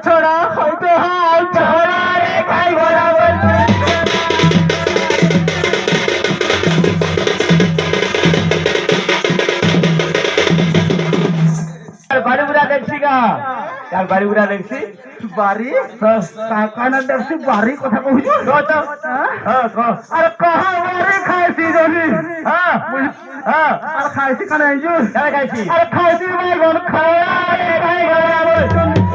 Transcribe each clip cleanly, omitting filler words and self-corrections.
छोड़ा खाइते हाय छोड़ा रे खाई बराबर बारी बुरा देखছি का यार बारी बुरा देखছি बारी काना देखছি बारी কথা কইছো কত हां अरे कहां बारी खाইছি জনি हां हां अरे खाইছি কানে আইছো কানে খাইছি अरे খাইছি ভাই গন খাওয়া রে ভাই বরাবর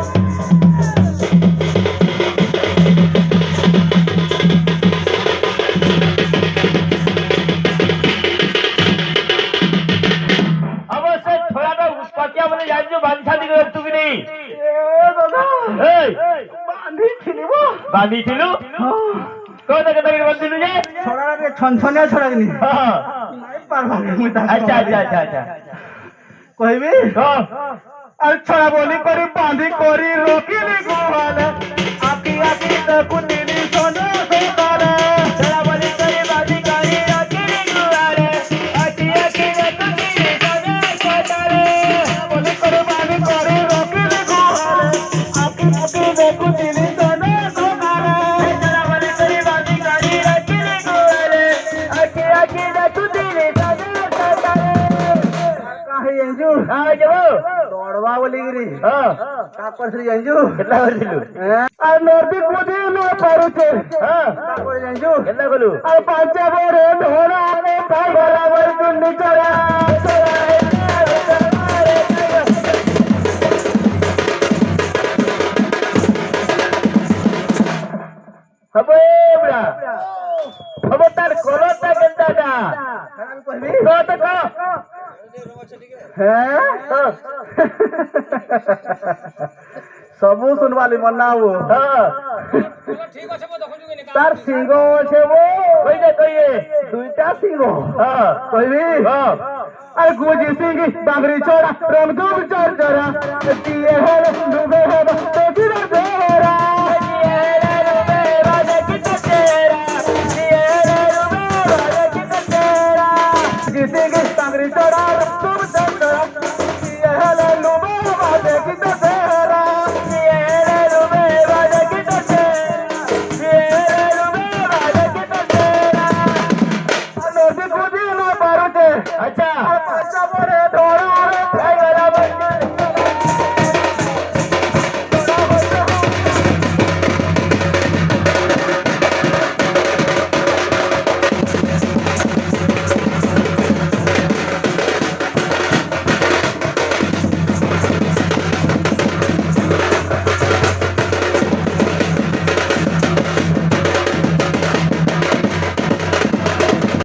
বাঁধিছিলু কোথা থেকে বাঁধিলু যে ছড়াকে ছনছনিয়া ছড়াগনি নাই পারবা মুই তা আচ্ছা আচ্ছা আচ্ছা আচ্ছা কইবি আর ছড়া বলি করি বাঁধি করি রকিলি গোয়ালে আকি আকি তকুতিনি সোনা সোতালে ছড়া বলি করি বাঁধি করি রকিলি গোয়ালে আকি আকি তকুতিনি সোনা সোতালে বলি করি বাঁধি করি রকিলি গোয়ালে আকি আকি তকুতিনি সোনা दौड़वा बोली गिरी का करथि जाइजु केतला करथिलु आ नदी कुदी न परुचे का कर जाइजु केतला गलु आ पांच बरे ढोरा ने भाई बराबर चुन्नी चरा हबे बड़ा हबे तार कोलता केनता खान कहबी तो का सबू सुनवाली मनाओ तार सिंह আছে वो কইলে কইয়ে দুইটা সিংহ কইবি আর গুজি সিংহ বাংরি ছোড়া রংদুম চরচরা দিয়ে হল